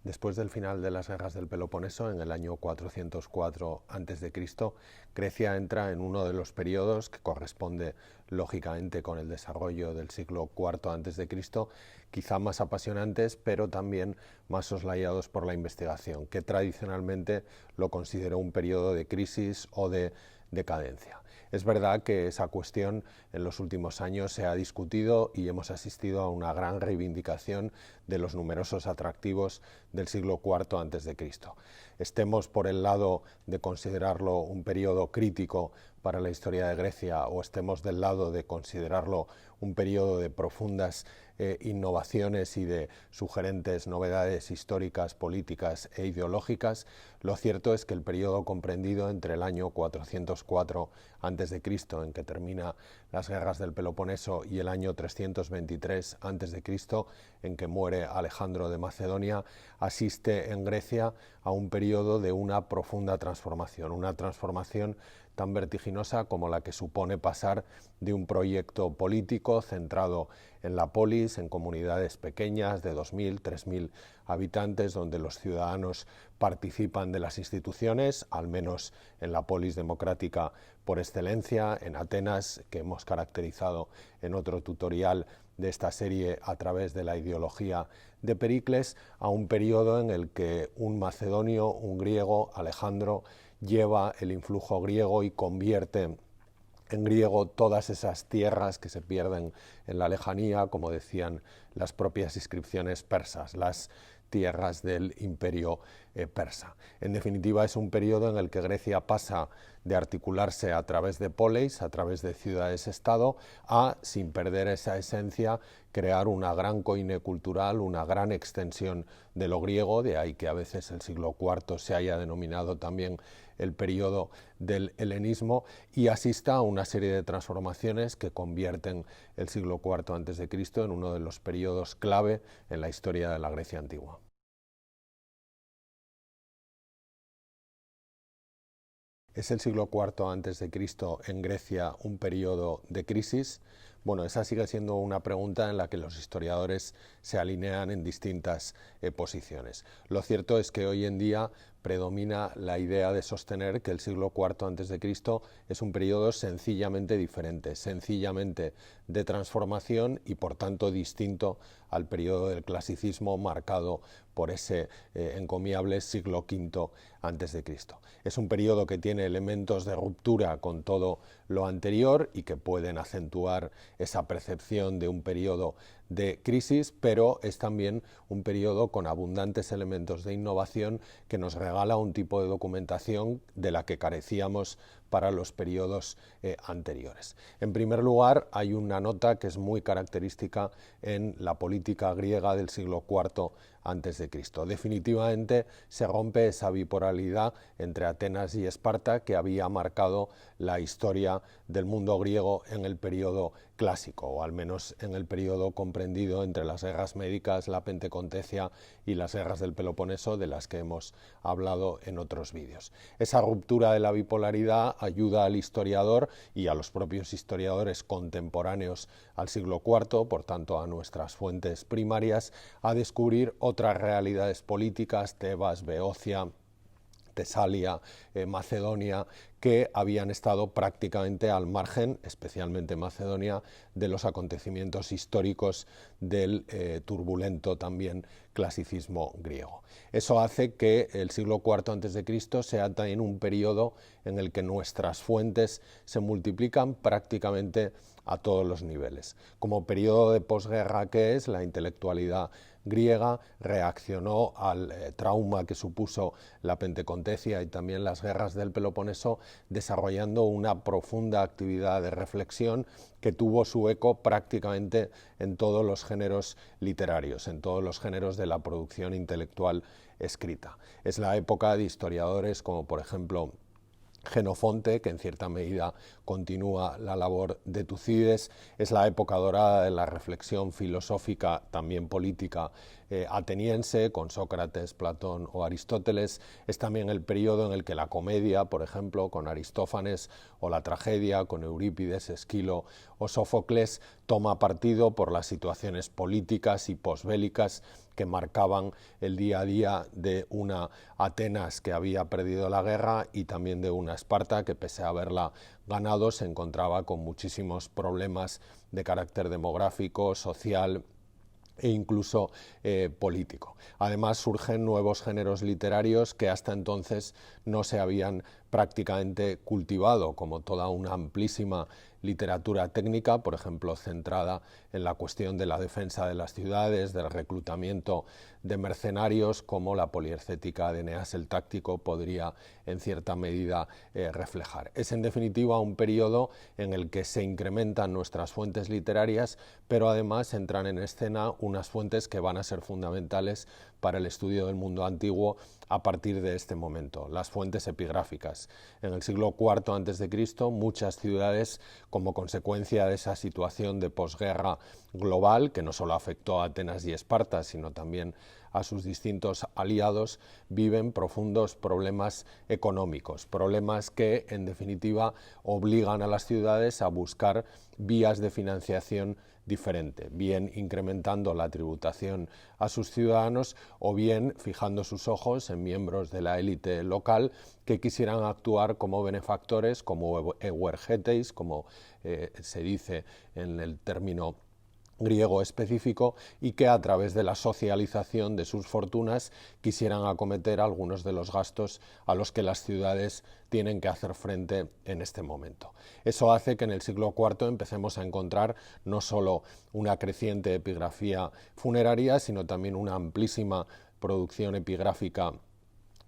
Después del final de las guerras del Peloponeso, en el año 404 a.C., Grecia entra en uno de los periodos que corresponde lógicamente con el desarrollo del siglo IV a.C., quizá más apasionantes, pero también más soslayados por la investigación, que tradicionalmente lo consideró un periodo de crisis o de decadencia. Es verdad que esa cuestión en los últimos años se ha discutido y hemos asistido a una gran reivindicación de los numerosos atractivos del siglo IV a.C. Estemos por el lado de considerarlo un periodo crítico para la historia de Grecia o estemos del lado de considerarlo un periodo de profundas innovaciones y de sugerentes novedades históricas, políticas e ideológicas, lo cierto es que el periodo comprendido entre el año 404 a.C., en que termina las guerras del Peloponeso, y el año 323 a.C., en que muere Alejandro de Macedonia, asiste en Grecia a un periodo de una profunda transformación, una transformación tan vertiginosa como la que supone pasar de un proyecto político centrado en la polis, en comunidades pequeñas de 2.000, 3.000 habitantes, donde los ciudadanos participan de las instituciones, al menos en la polis democrática por excelencia, en Atenas, que hemos caracterizado en otro tutorial de esta serie a través de la ideología de Pericles, a un periodo en el que un macedonio, un griego, Alejandro, lleva el influjo griego y convierte en griego todas esas tierras que se pierden en la lejanía, como decían las propias inscripciones persas, las tierras del imperio persa. En definitiva, es un periodo en el que Grecia pasa de articularse a través de poleis, a través de ciudades-estado, a, sin perder esa esencia, crear una gran coine cultural, una gran extensión de lo griego, de ahí que a veces el siglo IV se haya denominado también el periodo del helenismo, y asista a una serie de transformaciones que convierten el siglo IV a.C. en uno de los periodos clave en la historia de la Grecia antigua. ¿Es el siglo IV a.C. en Grecia un periodo de crisis? Bueno, esa sigue siendo una pregunta en la que los historiadores se alinean en distintas posiciones. Lo cierto es que hoy en día predomina la idea de sostener que el siglo IV a.C. es un periodo sencillamente diferente, sencillamente de transformación y por tanto distinto al periodo del clasicismo marcado por ese encomiable siglo V a.C. Es un periodo que tiene elementos de ruptura con todo lo anterior y que pueden acentuar esa percepción de un periodo de crisis, pero es también un periodo con abundantes elementos de innovación que nos regala un tipo de documentación de la que carecíamos para los periodos anteriores. En primer lugar, hay una nota que es muy característica en la política griega del siglo IV a.C. Definitivamente se rompe esa bipolaridad entre Atenas y Esparta que había marcado la historia del mundo griego en el periodo clásico, o al menos en el periodo comprendido entre las guerras médicas, la Pentecontecia y las guerras del Peloponeso, de las que hemos hablado en otros vídeos. Esa ruptura de la bipolaridad ayuda al historiador y a los propios historiadores contemporáneos al siglo IV, por tanto a nuestras fuentes primarias, a descubrir otras realidades políticas, Tebas, Beocia, Tesalia, Macedonia, que habían estado prácticamente al margen, especialmente Macedonia, de los acontecimientos históricos del turbulento también clasicismo griego. Eso hace que el siglo IV a.C. sea también un periodo en el que nuestras fuentes se multiplican prácticamente a todos los niveles. Como periodo de posguerra que es, la intelectualidad griega reaccionó al trauma que supuso la Pentecontecia y también las guerras del Peloponeso, desarrollando una profunda actividad de reflexión que tuvo su eco prácticamente en todos los géneros literarios, en todos los géneros de la producción intelectual escrita. Es la época de historiadores como, por ejemplo, Jenofonte, que en cierta medida continúa la labor de Tucídides. Es la época dorada de la reflexión filosófica, también política, ateniense, con Sócrates, Platón o Aristóteles. Es también el periodo en el que la comedia, por ejemplo, con Aristófanes, o la tragedia, con Eurípides, Esquilo o Sófocles, toma partido por las situaciones políticas y posbélicas que marcaban el día a día de una Atenas que había perdido la guerra y también de una Esparta que, pese a haberla ganado, se encontraba con muchísimos problemas de carácter demográfico, social e incluso político. Además, surgen nuevos géneros literarios que hasta entonces no se habían prácticamente cultivado, como toda una amplísima literatura técnica, por ejemplo, centrada en la cuestión de la defensa de las ciudades, del reclutamiento de mercenarios, como la poliescética de Eneas el Táctico podría en cierta medida reflejar. Es en definitiva un periodo en el que se incrementan nuestras fuentes literarias, pero además entran en escena unas fuentes que van a ser fundamentales para el estudio del mundo antiguo a partir de este momento, las fuentes epigráficas. En el siglo IV a.C., muchas ciudades, como consecuencia de esa situación de posguerra global, que no solo afectó a Atenas y Esparta, sino también a sus distintos aliados, viven profundos problemas económicos, problemas que en definitiva obligan a las ciudades a buscar vías de financiación diferente, bien incrementando la tributación a sus ciudadanos o bien fijando sus ojos en miembros de la élite local que quisieran actuar como benefactores, como euergetes, como se dice en el término griego específico, y que a través de la socialización de sus fortunas quisieran acometer algunos de los gastos a los que las ciudades tienen que hacer frente en este momento. Eso hace que en el siglo IV empecemos a encontrar no solo una creciente epigrafía funeraria, sino también una amplísima producción epigráfica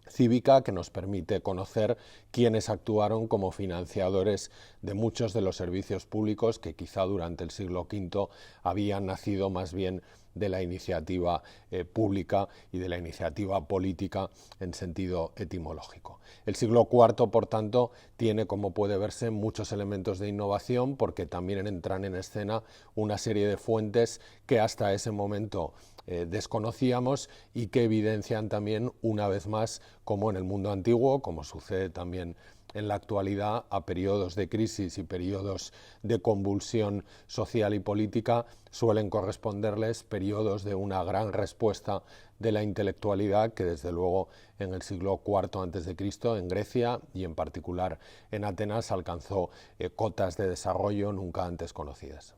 cívica que nos permite conocer quiénes actuaron como financiadores de muchos de los servicios públicos que quizá durante el siglo V habían nacido más bien de la iniciativa pública y de la iniciativa política en sentido etimológico. El siglo IV, por tanto, tiene, como puede verse, muchos elementos de innovación porque también entran en escena una serie de fuentes que hasta ese momento desconocíamos y que evidencian también, una vez más, como en el mundo antiguo, como sucede también en la actualidad, a periodos de crisis y periodos de convulsión social y política suelen corresponderles periodos de una gran respuesta de la intelectualidad que desde luego en el siglo IV a.C. en Grecia y en particular en Atenas alcanzó cotas de desarrollo nunca antes conocidas.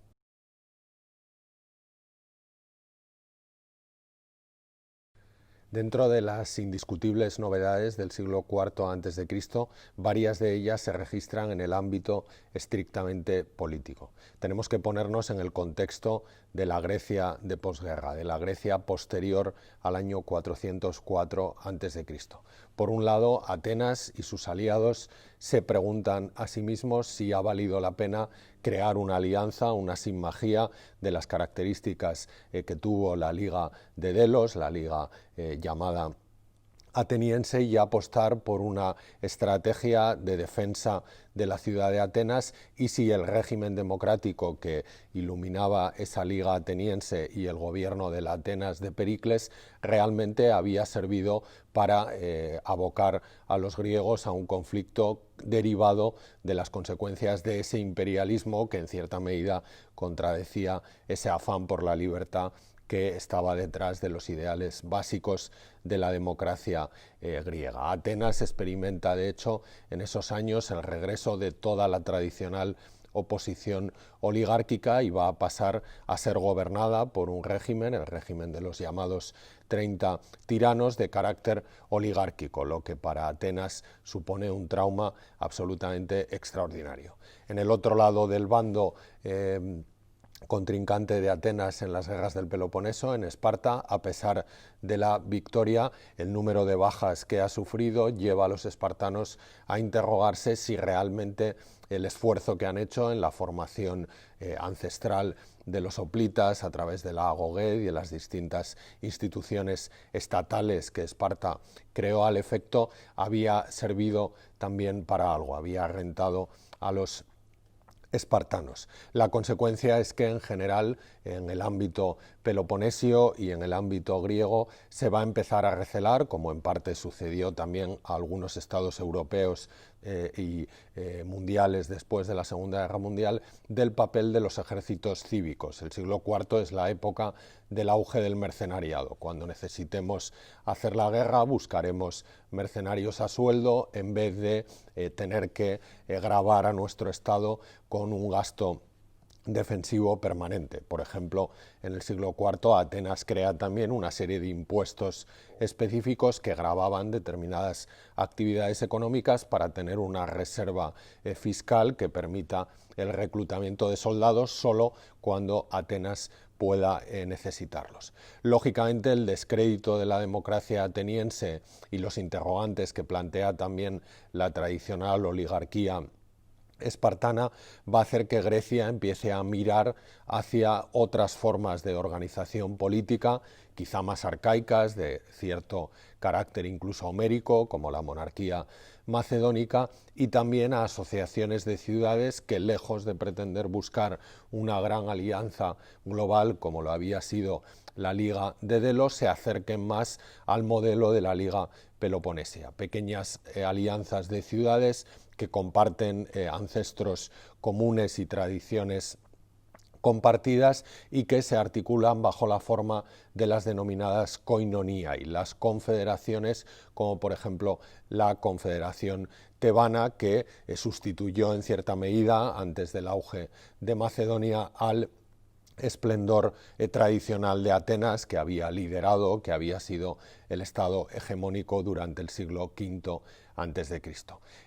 Dentro de las indiscutibles novedades del siglo IV a.C., varias de ellas se registran en el ámbito estrictamente político. Tenemos que ponernos en el contexto de la Grecia de posguerra, de la Grecia posterior al año 404 a.C. Por un lado, Atenas y sus aliados se preguntan a sí mismos si ha valido la pena crear una alianza, una sinmagía de las características que tuvo la Liga de Delos, la Liga llamada ateniense, y apostar por una estrategia de defensa de la ciudad de Atenas, y si el régimen democrático que iluminaba esa liga ateniense y el gobierno de la Atenas de Pericles realmente había servido para abocar a los griegos a un conflicto derivado de las consecuencias de ese imperialismo que en cierta medida contradecía ese afán por la libertad que estaba detrás de los ideales básicos de la democracia griega. Atenas experimenta, de hecho, en esos años el regreso de toda la tradicional oposición oligárquica y va a pasar a ser gobernada por un régimen, el régimen de los llamados 30 tiranos de carácter oligárquico, lo que para Atenas supone un trauma absolutamente extraordinario. En el otro lado del bando contrincante de Atenas en las guerras del Peloponeso, en Esparta, a pesar de la victoria, el número de bajas que ha sufrido lleva a los espartanos a interrogarse si realmente el esfuerzo que han hecho en la formación ancestral de los hoplitas a través de la Agoged y de las distintas instituciones estatales que Esparta creó al efecto había servido también para algo, había rentado a los espartanos. La consecuencia es que en general en el ámbito peloponesio y en el ámbito griego se va a empezar a recelar, como en parte sucedió también a algunos estados europeos y mundiales después de la Segunda Guerra Mundial, del papel de los ejércitos cívicos. El siglo IV es la época del auge del mercenariado. Cuando necesitemos hacer la guerra, buscaremos mercenarios a sueldo en vez de tener que gravar a nuestro Estado con un gasto defensivo permanente. Por ejemplo, en el siglo IV Atenas crea también una serie de impuestos específicos que gravaban determinadas actividades económicas para tener una reserva fiscal que permita el reclutamiento de soldados solo cuando Atenas pueda necesitarlos. Lógicamente, el descrédito de la democracia ateniense y los interrogantes que plantea también la tradicional oligarquía espartana va a hacer que Grecia empiece a mirar hacia otras formas de organización política, quizá más arcaicas, de cierto carácter incluso homérico, como la monarquía macedónica, y también a asociaciones de ciudades que, lejos de pretender buscar una gran alianza global, como lo había sido la Liga de Delos, se acerquen más al modelo de la Liga Peloponesia. Pequeñas alianzas de ciudades que comparten ancestros comunes y tradiciones compartidas y que se articulan bajo la forma de las denominadas koinonia y las confederaciones, como por ejemplo la Confederación Tebana, que sustituyó en cierta medida, antes del auge de Macedonia, al esplendor tradicional de Atenas, que había liderado, que había sido el estado hegemónico durante el siglo V a.C.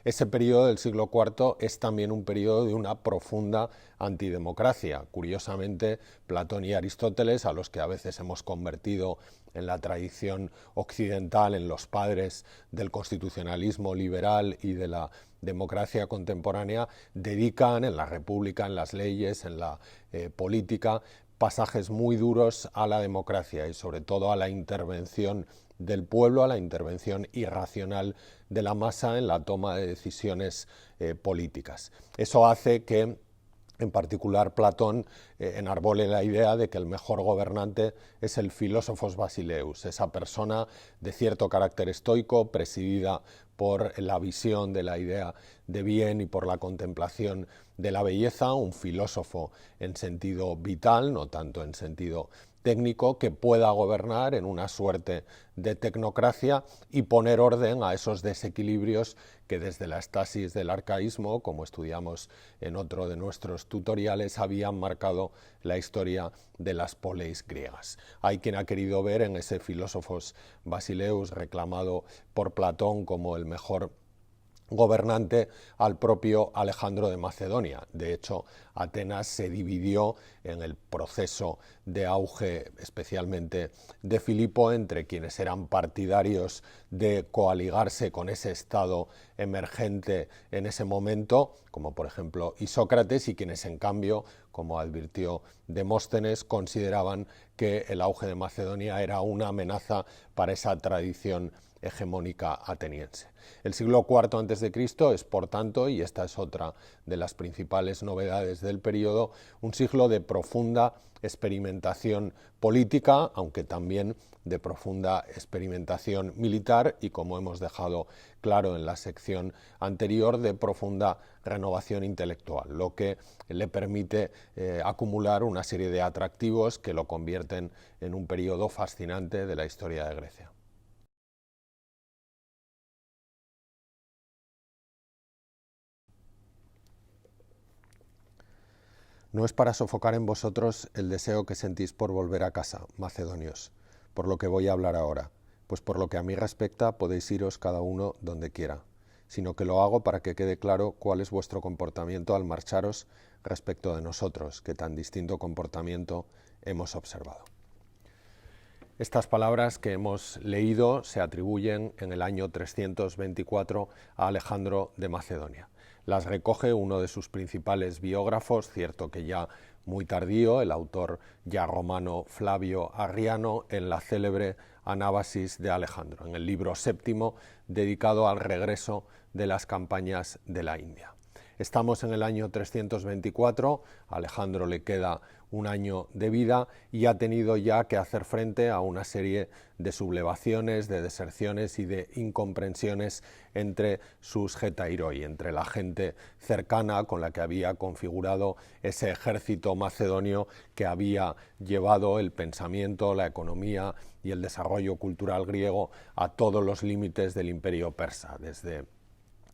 Ese periodo del siglo IV es también un periodo de una profunda antidemocracia. Curiosamente, Platón y Aristóteles, a los que a veces hemos convertido en la tradición occidental, en los padres del constitucionalismo liberal y de la democracia contemporánea, dedican en la República, en las leyes, en la política, pasajes muy duros a la democracia y sobre todo a la intervención del pueblo, a la intervención irracional de la masa en la toma de decisiones políticas. Eso hace que, en particular, Platón enarbole la idea de que el mejor gobernante es el filósofos basileus, esa persona de cierto carácter estoico, presidida por la visión de la idea de bien y por la contemplación de la belleza, un filósofo en sentido vital, no tanto en sentido técnico, que pueda gobernar en una suerte de tecnocracia y poner orden a esos desequilibrios que desde la estasis del arcaísmo, como estudiamos en otro de nuestros tutoriales, habían marcado la historia de las poleis griegas. Hay quien ha querido ver en ese filósofos basileus reclamado por Platón como el mejor gobernante al propio Alejandro de Macedonia. De hecho, Atenas se dividió en el proceso de auge, especialmente de Filipo, entre quienes eran partidarios de coaligarse con ese estado emergente en ese momento, como por ejemplo Isócrates, y quienes en cambio, como advirtió Demóstenes, consideraban que el auge de Macedonia era una amenaza para esa tradición hegemónica ateniense. El siglo IV a.C. es, por tanto, y esta es otra de las principales novedades del periodo, un siglo de profunda experimentación política, aunque también de profunda experimentación militar y, como hemos dejado claro en la sección anterior, de profunda renovación intelectual, lo que le permite acumular una serie de atractivos que lo convierten en un periodo fascinante de la historia de Grecia. No es para sofocar en vosotros el deseo que sentís por volver a casa, macedonios, por lo que voy a hablar ahora, pues por lo que a mí respecta podéis iros cada uno donde quiera, sino que lo hago para que quede claro cuál es vuestro comportamiento al marcharos respecto de nosotros, que tan distinto comportamiento hemos observado. Estas palabras que hemos leído se atribuyen en el año 324 a Alejandro de Macedonia. Las recoge uno de sus principales biógrafos, cierto que ya muy tardío, el autor ya romano Flavio Arriano, en la célebre Anábasis de Alejandro, en el libro séptimo dedicado al regreso de las campañas de la India. Estamos en el año 324, a Alejandro le queda un año de vida y ha tenido ya que hacer frente a una serie de sublevaciones, de deserciones y de incomprensiones entre sus getairoi, entre la gente cercana con la que había configurado ese ejército macedonio que había llevado el pensamiento, la economía y el desarrollo cultural griego a todos los límites del imperio persa, desde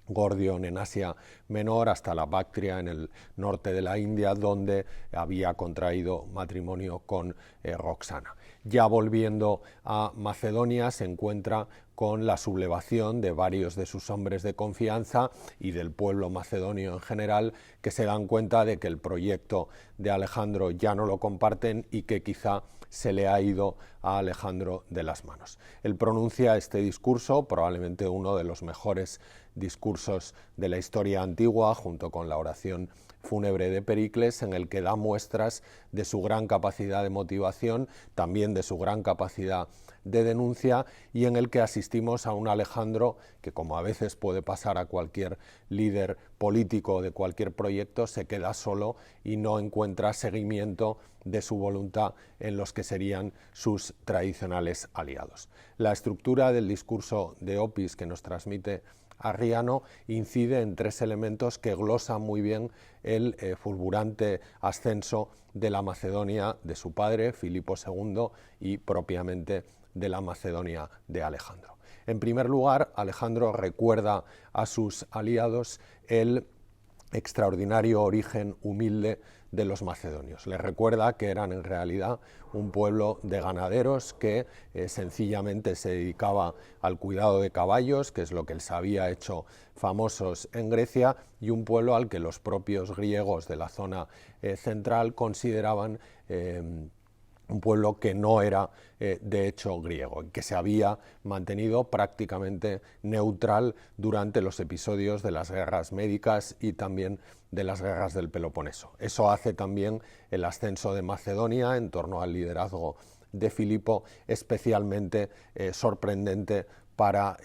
Gordion en Asia Menor hasta la Bactria en el norte de la India, donde había contraído matrimonio con Roxana. Ya volviendo a Macedonia, se encuentra con la sublevación de varios de sus hombres de confianza y del pueblo macedonio en general, que se dan cuenta de que el proyecto de Alejandro ya no lo comparten y que quizá se le ha ido a Alejandro de las manos. Él pronuncia este discurso, probablemente uno de los mejores discursos de la historia antigua, junto con la oración fúnebre de Pericles, en el que da muestras de su gran capacidad de motivación, también de su gran capacidad de denuncia, y en el que asistimos a un Alejandro que, como a veces puede pasar a cualquier líder político de cualquier proyecto, se queda solo y no encuentra seguimiento de su voluntad en los que serían sus tradicionales aliados. La estructura del discurso de Opis que nos transmite Arriano incide en tres elementos que glosan muy bien el fulgurante ascenso de la Macedonia de su padre, Filipo II, y propiamente de la Macedonia de Alejandro. En primer lugar, Alejandro recuerda a sus aliados el extraordinario origen humilde de los macedonios. Les recuerda que eran en realidad un pueblo de ganaderos que sencillamente se dedicaba al cuidado de caballos, que es lo que les había hecho famosos en Grecia, y un pueblo al que los propios griegos de la zona central consideraban un pueblo que no era de hecho griego, que se había mantenido prácticamente neutral durante los episodios de las guerras médicas y también de las guerras del Peloponeso. Eso hace también el ascenso de Macedonia en torno al liderazgo de Filipo especialmente sorprendente para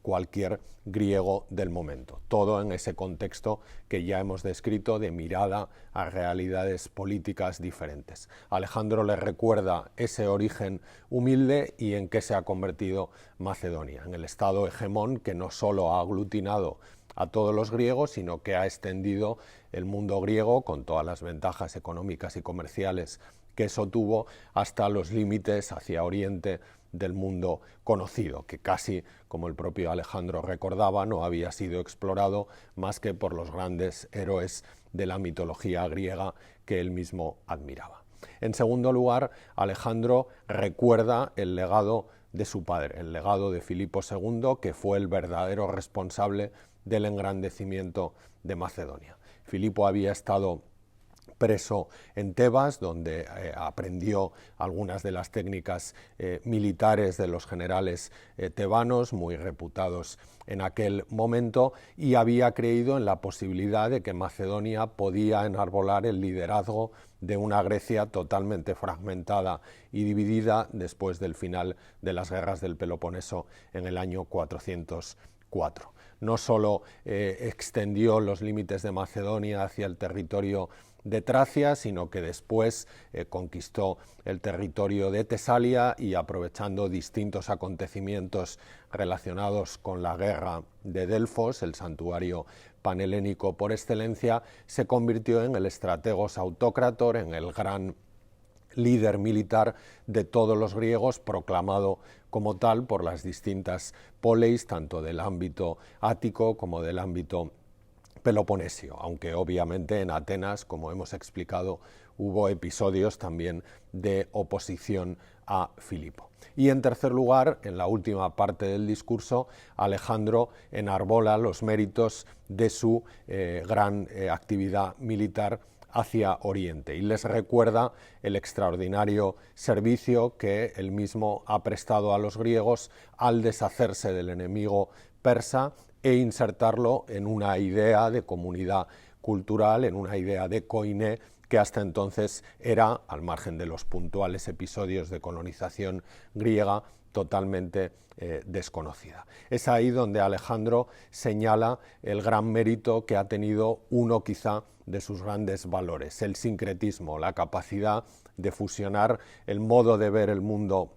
cualquier griego del momento. Todo en ese contexto que ya hemos descrito de mirada a realidades políticas diferentes. Alejandro le recuerda ese origen humilde y en qué se ha convertido Macedonia, en el estado hegemón que no solo ha aglutinado a todos los griegos, sino que ha extendido el mundo griego, con todas las ventajas económicas y comerciales que eso tuvo, hasta los límites hacia Oriente del mundo conocido, que casi, como el propio Alejandro recordaba, no había sido explorado más que por los grandes héroes de la mitología griega que él mismo admiraba. En segundo lugar, Alejandro recuerda el legado de su padre, el legado de Filipo II, que fue el verdadero responsable del engrandecimiento de Macedonia. Filipo había estado preso en Tebas, donde aprendió algunas de las técnicas militares de los generales tebanos, muy reputados en aquel momento, y había creído en la posibilidad de que Macedonia podía enarbolar el liderazgo de una Grecia totalmente fragmentada y dividida después del final de las guerras del Peloponeso en el año 404. No solo extendió los límites de Macedonia hacia el territorio de Tracia, sino que después conquistó el territorio de Tesalia y, aprovechando distintos acontecimientos relacionados con la guerra de Delfos, el santuario panhelénico por excelencia, se convirtió en el strategos autocrator, en el gran líder militar de todos los griegos, proclamado como tal por las distintas poleis, tanto del ámbito ático como del ámbito peloponesio, aunque obviamente en Atenas, como hemos explicado, hubo episodios también de oposición a Filipo. Y en tercer lugar, en la última parte del discurso, Alejandro enarbola los méritos de su gran actividad militar hacia Oriente y les recuerda el extraordinario servicio que él mismo ha prestado a los griegos al deshacerse del enemigo persa e insertarlo en una idea de comunidad cultural, en una idea de koiné que hasta entonces era, al margen de los puntuales episodios de colonización griega, totalmente desconocida. Es ahí donde Alejandro señala el gran mérito que ha tenido uno quizá de sus grandes valores, el sincretismo, la capacidad de fusionar el modo de ver el mundo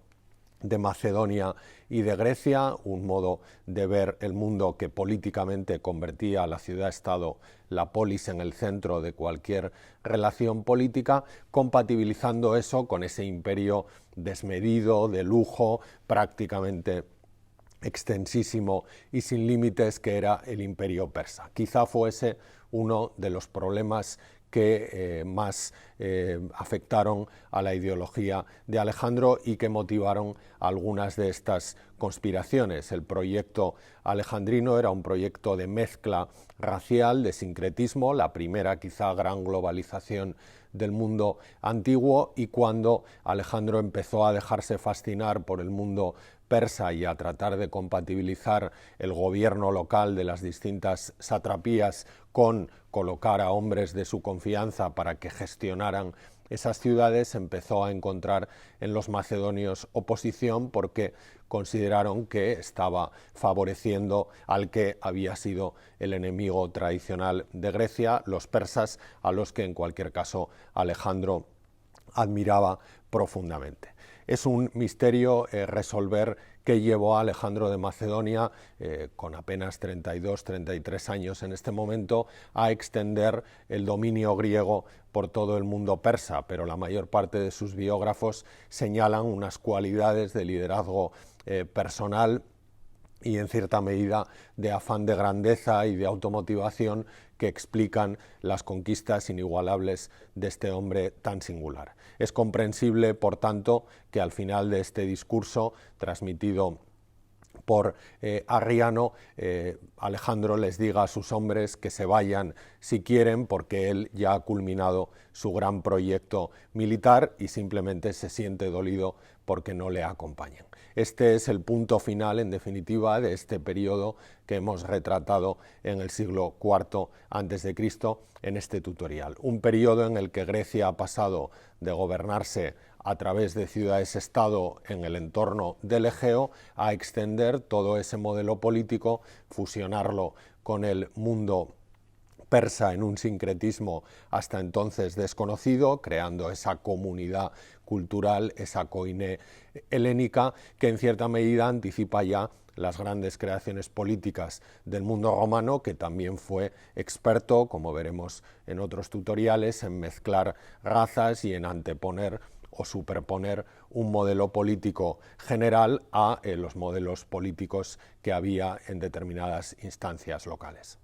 de Macedonia y de Grecia, un modo de ver el mundo que políticamente convertía a la ciudad-estado, la polis, en el centro de cualquier relación política, compatibilizando eso con ese imperio desmedido, de lujo, prácticamente extensísimo y sin límites que era el imperio persa. Quizá fuese uno de los problemas que más afectaron a la ideología de Alejandro y que motivaron algunas de estas conspiraciones. El proyecto alejandrino era un proyecto de mezcla racial, de sincretismo, la primera quizá gran globalización del mundo antiguo, y cuando Alejandro empezó a dejarse fascinar por el mundo persa y a tratar de compatibilizar el gobierno local de las distintas satrapías con colocar a hombres de su confianza para que gestionaran esas ciudades, empezó a encontrar en los macedonios oposición porque consideraron que estaba favoreciendo al que había sido el enemigo tradicional de Grecia, los persas, a los que en cualquier caso Alejandro admiraba profundamente. Es un misterio resolver qué llevó a Alejandro de Macedonia, con apenas 32, 33 años en este momento, a extender el dominio griego por todo el mundo persa, pero la mayor parte de sus biógrafos señalan unas cualidades de liderazgo personal y en cierta medida de afán de grandeza y de automotivación que explican las conquistas inigualables de este hombre tan singular. Es comprensible, por tanto, que al final de este discurso, transmitido por Arriano, Alejandro les diga a sus hombres que se vayan si quieren, porque él ya ha culminado su gran proyecto militar y simplemente se siente dolido porque no le acompañan. Este es el punto final, en definitiva, de este periodo que hemos retratado en el siglo IV a.C. en este tutorial. Un periodo en el que Grecia ha pasado de gobernarse a través de ciudades-estado en el entorno del Egeo a extender todo ese modelo político, fusionarlo con el mundo persa en un sincretismo hasta entonces desconocido, creando esa comunidad cultural, esa koiné helénica, que en cierta medida anticipa ya las grandes creaciones políticas del mundo romano, que también fue experto, como veremos en otros tutoriales, en mezclar razas y en anteponer o superponer un modelo político general a los modelos políticos que había en determinadas instancias locales.